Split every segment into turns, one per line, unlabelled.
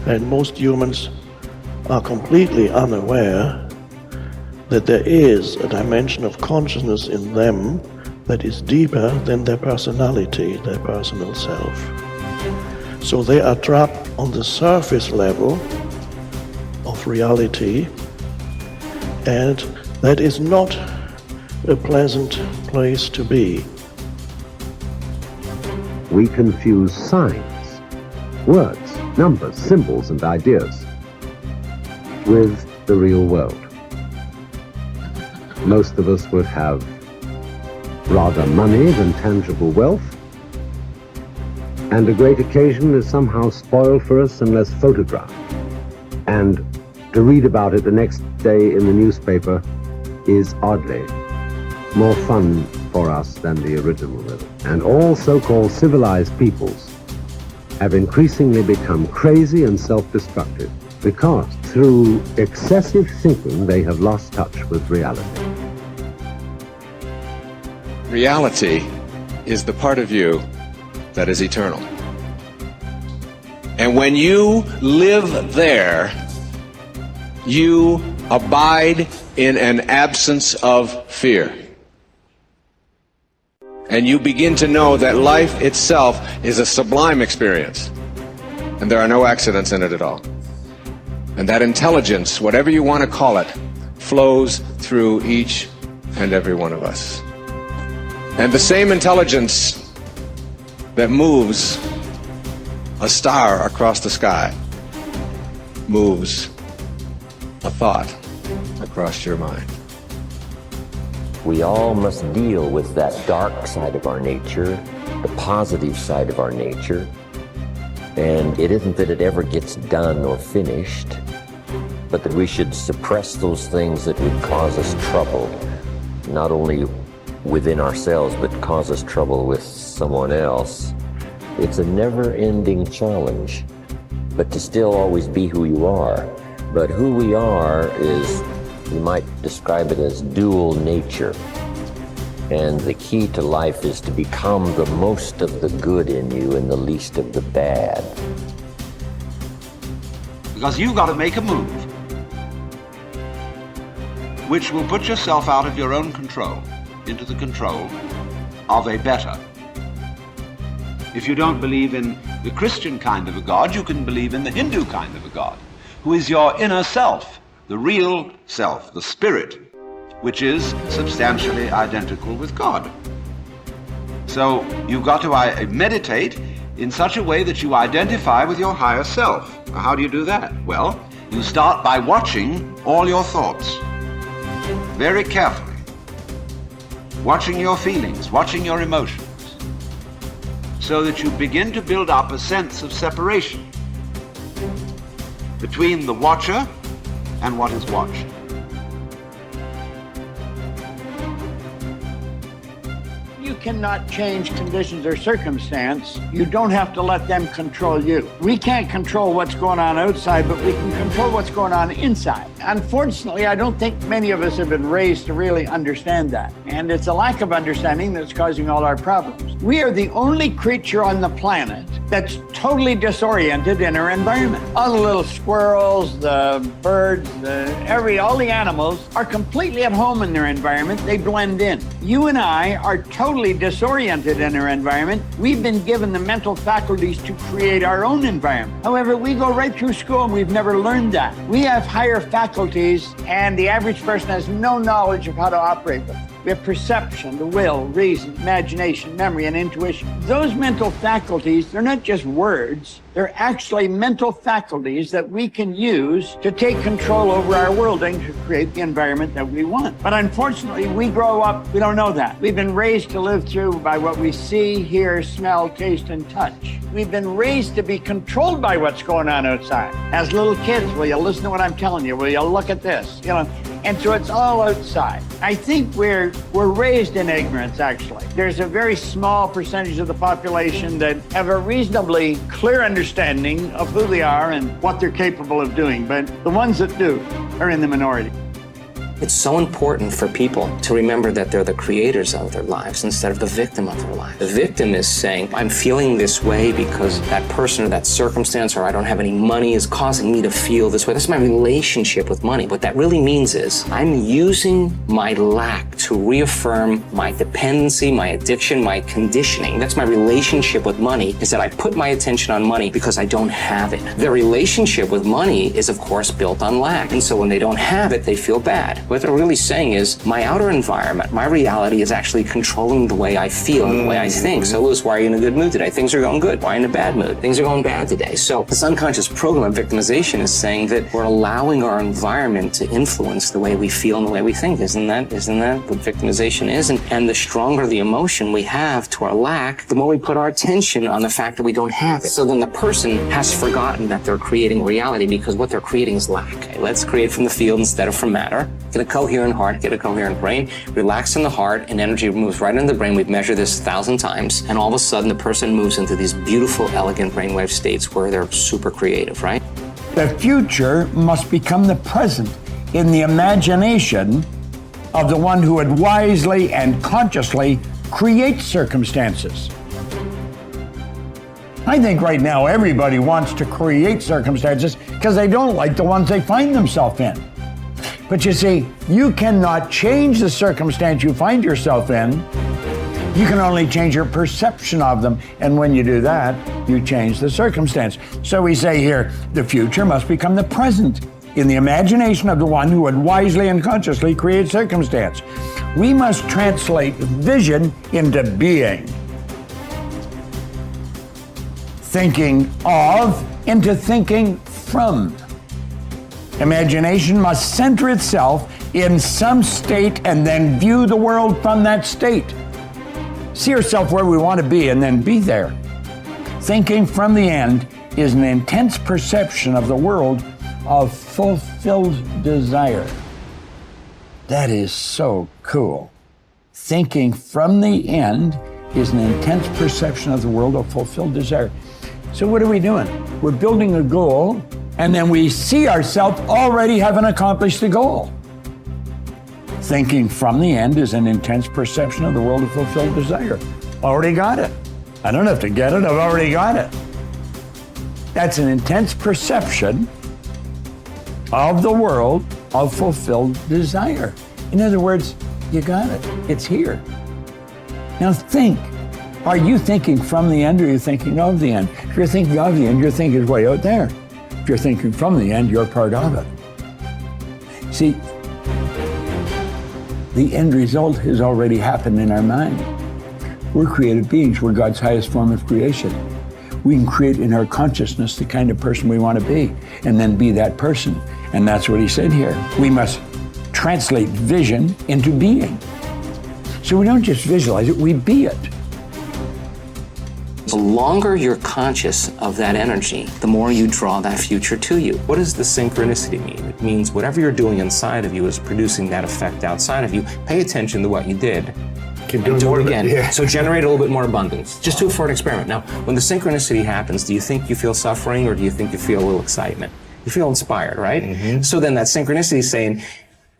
And most humans are completely unaware that there is a dimension of consciousness in them that is deeper than their personality, their personal self. So they are trapped on the surface level of reality, and that is not a pleasant place to be.
We confuse signs, words, numbers, symbols, and ideas with the real world. Most of us would have rather money than tangible wealth, and a great occasion is somehow spoiled for us unless photographed. And to read about it the next day in the newspaper is oddly more fun for us than the original rhythm. And all so-called civilized peoples have increasingly become crazy and self-destructive because through excessive thinking they have lost touch with reality.
Reality is the part of you that is eternal. And when you live there, you abide in an absence of fear. And you begin to know that life itself is a sublime experience. And there are no accidents in it at all. And that intelligence, whatever you want to call it, flows through each and every one of us. And the same intelligence that moves a star across the sky moves a thought across your mind.
We all must deal with that dark side of our nature, the positive side of our nature. And it isn't that it ever gets done or finished, but that we should suppress those things that would cause us trouble, not only within ourselves, but cause us trouble with someone else. It's a never-ending challenge, but to still always be who you are. But who we are is, you might describe it as dual nature. And the key to life is to become the most of the good in you and the least of the bad.
Because you've got to make a move which will put yourself out of your own control into the control of a better. If you don't believe in the Christian kind of a God, you can believe in the Hindu kind of a God, who is your inner self, the real self, the spirit, which is substantially identical with God. So you've got to meditate in such a way that you identify with your higher self. How do you do that? Well, you start by watching all your thoughts very carefully. Watching your feelings, watching your emotions, so that you begin to build up a sense of separation between the watcher and what is watched.
You cannot change conditions or circumstance. You don't have to let them control you. We can't control what's going on outside, but we can control what's going on inside. Unfortunately, I don't think many of us have been raised to really understand that. And it's a lack of understanding that's causing all our problems. We are the only creature on the planet that's totally disoriented in our environment. All the little squirrels, the birds, all the animals are completely at home in their environment. They blend in. You and I are totally disoriented in our environment. We've been given the mental faculties to create our own environment. However, we go right through school and we've never learned that. We have higher faculties and the average person has no knowledge of how to operate with them. We have perception, the will, reason, imagination, memory, and intuition. Those mental faculties, they're not just words. They're actually mental faculties that we can use to take control over our world and to create the environment that we want. But unfortunately, we grow up, we don't know that. We've been raised to live through by what we see, hear, smell, taste, and touch. We've been raised to be controlled by what's going on outside. As little kids, will you listen to what I'm telling you? Will you look at this? And so it's all outside. I think we're raised in ignorance, actually. There's a very small percentage of the population that have a reasonably clear understanding of who they are and what they're capable of doing. But the ones that do are in the minority.
It's so important for people to remember that they're the creators of their lives instead of the victim of their life. The victim is saying, I'm feeling this way because that person or that circumstance or I don't have any money is causing me to feel this way. That's my relationship with money. What that really means is I'm using my lack to reaffirm my dependency, my addiction, my conditioning. That's my relationship with money, is that I put my attention on money because I don't have it. Their relationship with money is, of course, built on lack. And so when they don't have it, they feel bad. What they're really saying is my outer environment, my reality is actually controlling the way I feel and the way I think. So Louis, why are you in a good mood today? Things are going good. Why are you in a bad mood? Things are going bad today. So this unconscious program of victimization is saying that we're allowing our environment to influence the way we feel and the way we think. Isn't that what victimization is? And the stronger the emotion we have to our lack, the more we put our attention on the fact that we don't have it. So then the person has forgotten that they're creating reality because what they're creating is lack. Okay, let's create from the field instead of from matter. Get a coherent heart, get a coherent brain, relax in the heart, and energy moves right into the brain. We've measured this 1,000 times, and all of a sudden the person moves into these beautiful, elegant brainwave states where they're super creative, right?
The future must become the present in the imagination of the one who would wisely and consciously create circumstances. I think right now everybody wants to create circumstances because they don't like the ones they find themselves in. But you see, you cannot change the circumstance you find yourself in. You can only change your perception of them. And when you do that, you change the circumstance. So we say here, the future must become the present in the imagination of the one who would wisely and consciously create circumstance. We must translate vision into being. Thinking of into thinking from. Imagination must center itself in some state and then view the world from that state. See yourself where we want to be and then be there. Thinking from the end is an intense perception of the world of fulfilled desire. That is so cool. Thinking from the end is an intense perception of the world of fulfilled desire. So what are we doing? We're building a goal, and then we see ourselves already having accomplished the goal. Thinking from the end is an intense perception of the world of fulfilled desire. Already got it. I don't have to get it, I've already got it. That's an intense perception of the world of fulfilled desire. In other words, you got it. It's here. Now think. Are you thinking from the end or are you thinking of the end? If you're thinking of the end, your thinking is way out there. If you're thinking from the end, you're part of it. See, the end result has already happened in our mind. We're created beings. We're God's highest form of creation. We can create in our consciousness the kind of person we want to be and then be that person. And that's what he said here. We must translate vision into being. So we don't just visualize it, we be it.
The longer you're conscious of that energy, the more you draw that future to you. What does the synchronicity mean? It means whatever you're doing inside of you is producing that effect outside of you. Pay attention to what you did. And do it again. Yeah. So generate a little bit more abundance. Just do it for an experiment. Now, when the synchronicity happens, do you think you feel suffering or do you think you feel a little excitement? You feel inspired, right? Mm-hmm. So then that synchronicity is saying,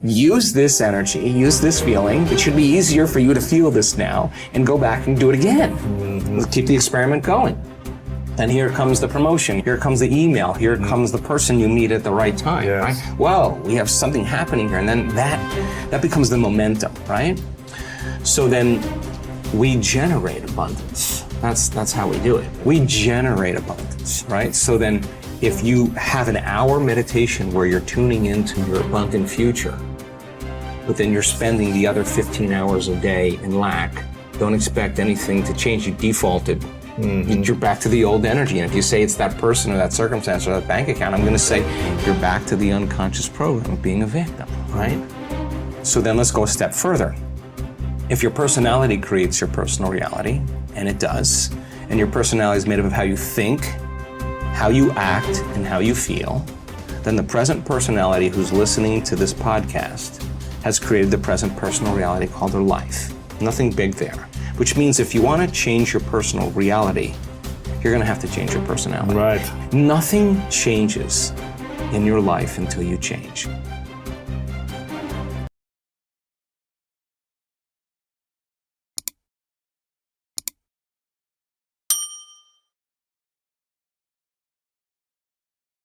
use this energy, use this feeling. It should be easier for you to feel this now and go back and do it again. Mm-hmm. Keep the experiment going. And here comes the promotion, here comes the email, here comes the person you meet at the right time, yes. Right? Well, we have something happening here, and then that becomes the momentum, right? So then we generate abundance. That's how we do it. We generate abundance, right? So then if you have an hour meditation where you're tuning into your abundant future, but then you're spending the other 15 hours a day in lack, don't expect anything to change. You defaulted. Mm-hmm. You're back to the old energy. And if you say it's that person or that circumstance or that bank account, I'm going to say you're back to the unconscious program of being a victim, right? So then let's go a step further. If your personality creates your personal reality, and it does, and your personality is made up of how you think, how you act, and how you feel, then the present personality who's listening to this podcast has created the present personal reality called their life. Nothing big there. Which means if you want to change your personal reality, you're going to have to change your personality.
Right.
Nothing changes in your life until you change.